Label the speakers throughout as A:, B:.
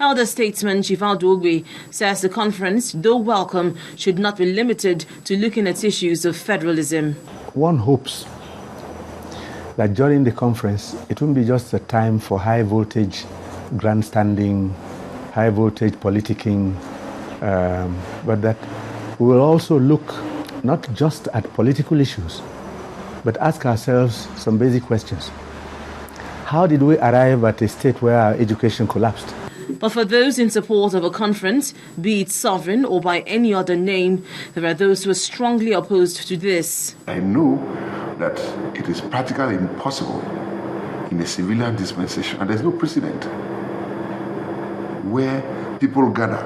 A: Elder statesman Chief Ogbe says the conference, though welcome, should not be limited to looking at issues of federalism.
B: One hopes that during the conference, it won't be just a time for high voltage grandstanding, high voltage politicking, but that we will also look not just at political issues, but ask ourselves some basic questions. How did we arrive at a state where our education collapsed?
A: But for those in support of a conference, be it sovereign or by any other name, there are those who are strongly opposed to this.
C: I know that it is practically impossible in a civilian dispensation, and there's no precedent where people gather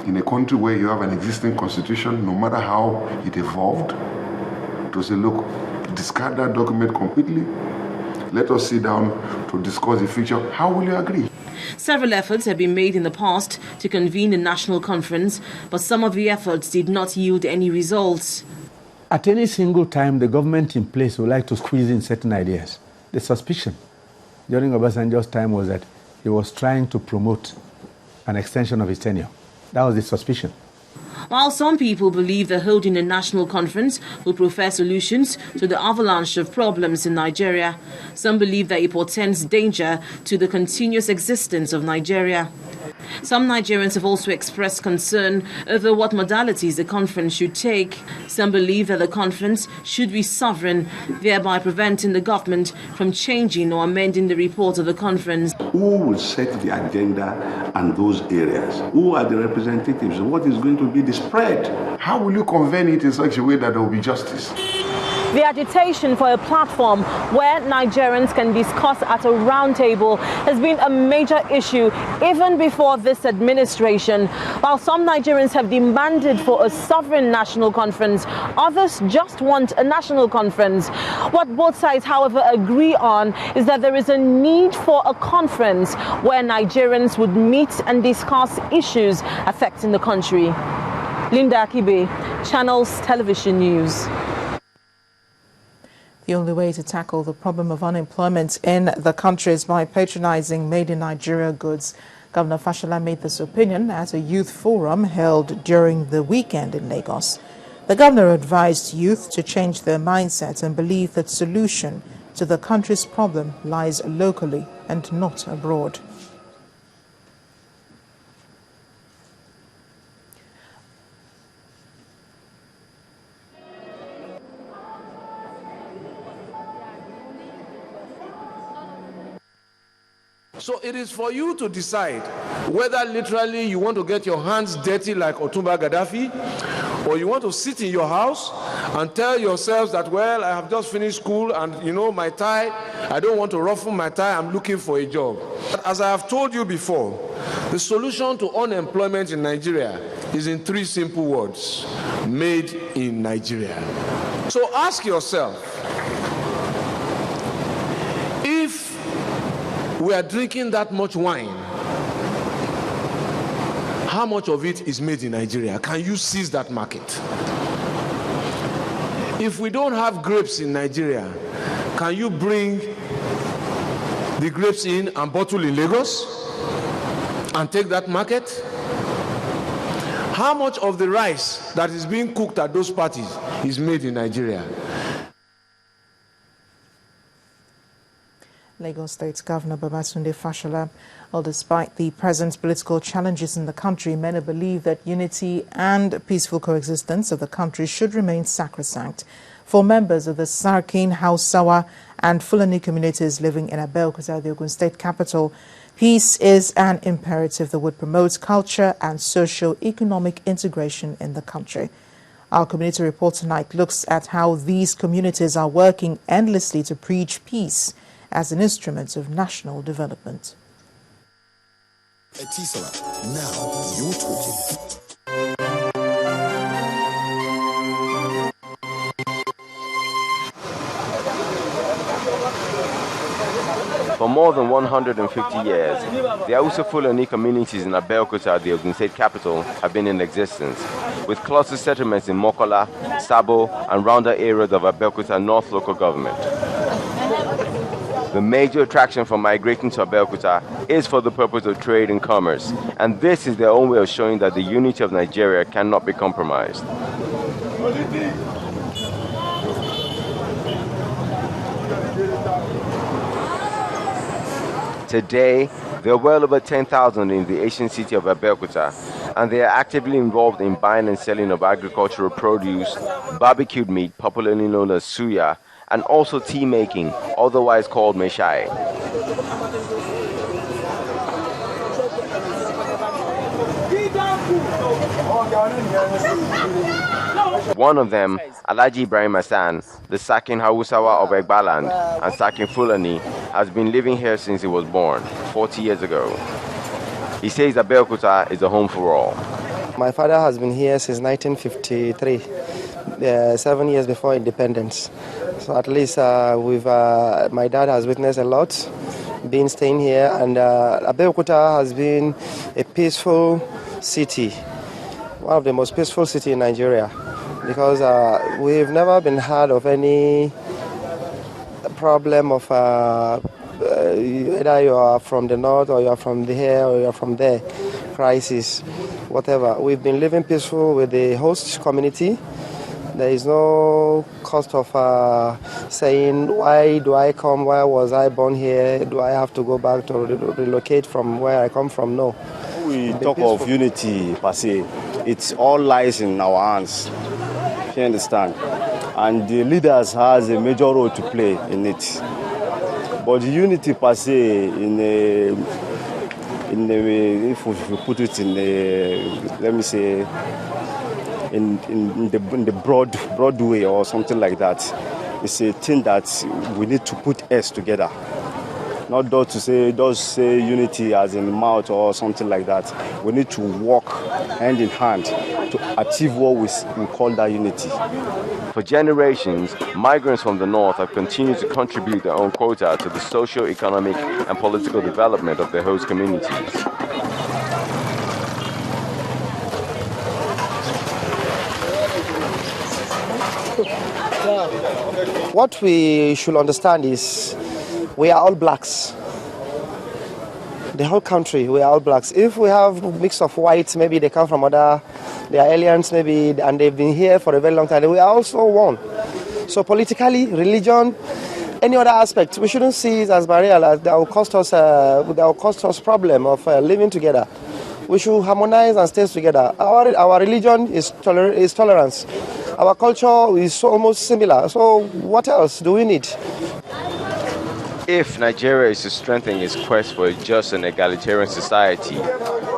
C: in a country where you have an existing constitution, no matter how it evolved, to say, look, discard that document completely. Let us sit down to discuss the future. How will you agree?
A: Several efforts have been made in the past to convene a national conference, but some of the efforts did not yield any results.
B: At any single time, the government in place would like to squeeze in certain ideas. The suspicion during Obasanjo's time was that he was trying to promote an extension of his tenure. That was the suspicion.
A: While some people believe that holding a national conference will provide solutions to the avalanche of problems in Nigeria, some believe that it portends danger to the continuous existence of Nigeria. Some Nigerians have also expressed concern over what modalities the conference should take. Some believe that the conference should be sovereign, thereby preventing the government from changing or amending the report of the conference.
D: Who will set the agenda and those areas? Who are the representatives? What is going to be the spread?
C: How will you convene it in such a way that there will be justice?
A: The agitation for a platform where Nigerians can discuss at a round table has been a major issue even before this administration. While some Nigerians have demanded for a sovereign national conference, others just want a national conference. What both sides, however, agree on is that there is a need for a conference where Nigerians would meet and discuss issues affecting the country. Linda Akibe, Channels Television News.
E: The only way to tackle the problem of unemployment in the country is by patronizing made-in-Nigeria goods. Governor Fashola made this opinion at a youth forum held during the weekend in Lagos. The governor advised youth to change their mindset and believe that solution to the country's problem lies locally and not abroad.
F: So it is for you to decide whether literally you want to get your hands dirty like Otumba Gaddafi, or you want to sit in your house and tell yourselves that, well, I have just finished school and, you know, my tie, I don't want to ruffle my tie, I'm looking for a job. But as I have told you before, the solution to unemployment in Nigeria is in 3 simple words: made in Nigeria. So ask yourself, if we are drinking that much wine, how much of it is made in Nigeria? Can you seize that market? If we don't have grapes in Nigeria, can you bring the grapes in and bottle in Lagos and take that market? How much of the rice that is being cooked at those parties is made in Nigeria?
E: Lagos State Governor Babatunde Fashola. Well, despite the present political challenges in the country, many believe that unity and peaceful coexistence of the country should remain sacrosanct. For members of the Sarkin, Hausawa and Fulani communities living in Abeokuta, the Ogun State capital, peace is an imperative that would promote culture and socio-economic integration in the country. Our community report tonight looks at how these communities are working endlessly to preach peace as an instrument of national development.
G: Now you're talking.
H: For more than 150 years, the Hausa Fulani communities in Abeokuta, the Ogun State capital, have been in existence, with cluster settlements in Mokola, Sabo, and rounder areas of Abeokuta North local government. The major attraction for migrating to Abeokuta is for the purpose of trade and commerce, and this is their own way of showing that the unity of Nigeria cannot be compromised. Today, there are well over 10,000 in the ancient city of Abeokuta, and they are actively involved in buying and selling of agricultural produce, barbecued meat, popularly known as suya, and also tea making, otherwise called meshai. One of them, Alhaji Ibrahim Hassan, the Sakin Hausawa of Egbaland and Sakin Fulani, has been living here since he was born, 40 years ago. He says Abeokuta is a home for all.
I: My father has been here since 1953, 7 years before independence. So at least my dad has witnessed a lot, been staying here, and Abeokuta has been a peaceful city, one of the most peaceful cities in Nigeria, because we've never been heard of any problem of either you are from the north or you are from here or you are from there, crisis, whatever. We've been living peaceful with the host community. There is no cost of saying, why do I come, why was I born here, do I have to go back to relocate from where I come from? No.
J: We talk of unity per se, it all lies in our hands, you understand? And the leaders has a major role to play in it. But the unity per se, if we put it in let me say, in the broad way or something like that, it's a thing that we need to put us together. Not just say unity as in mouth or something like that. We need to work hand in hand to achieve what we call that unity.
H: For generations, migrants from the north have continued to contribute their own quota to the socio, economic, and political development of their host communities.
I: What we should understand is we are all blacks. The whole country, we are all blacks. If we have a mix of whites, maybe they come from they are aliens maybe, and they've been here for a very long time, we are also one. So politically, religion, any other aspect, we shouldn't see it as barrier that will cost us problem of living together. We should harmonize and stay together. Our religion is tolerance. Our culture is almost similar. So what else do we need?
H: If Nigeria is to strengthen its quest for a just and egalitarian society,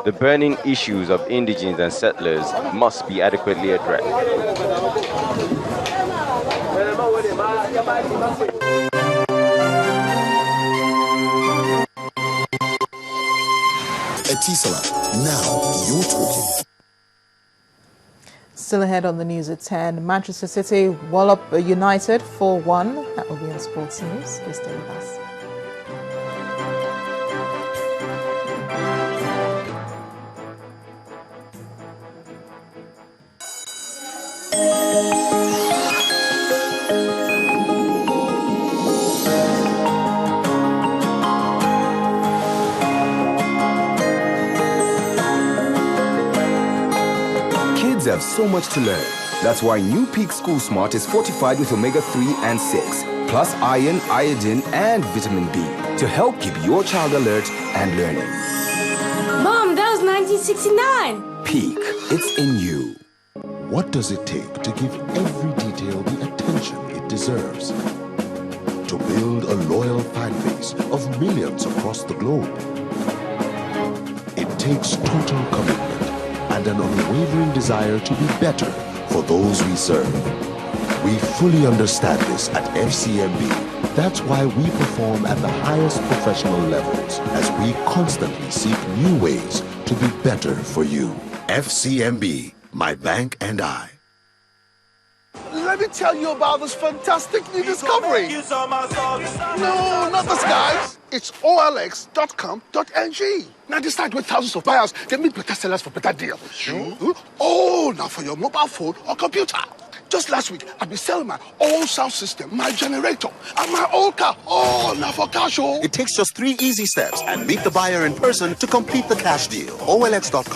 H: the burning issues of indigenes and settlers must be adequately addressed.
G: Etisala, now you're talking.
E: Still ahead on the news at 10, Manchester City wallop United 4-1. That will be on Sports News. Please stay with us.
K: Kids have so much to learn. That's why New Peak School Smart is fortified with omega-3 and 6, plus iron, iodine, and vitamin B to help keep your child alert and learning.
L: Mom, that was 1969.
K: Peak, it's in you.
G: What does it take to give every detail the attention it deserves? To build a loyal fan base of millions across the globe? It takes total commitment and an unwavering desire to be better for those we serve. We fully understand this at FCMB. That's why we perform at the highest professional levels as we constantly seek new ways to be better for you. FCMB, my bank and I.
M: Let me tell you about this fantastic new discovery. No, not this, guys. It's olx.com.ng. Now this site with thousands of buyers, they meet better sellers for better deals. Oh, now for your mobile phone or computer. Just last week, I been selling my old sound system, my generator, and my old car. Oh, now for cash, oh.
N: It takes just 3 easy steps and meet the buyer in person to complete the cash deal. OLX.com.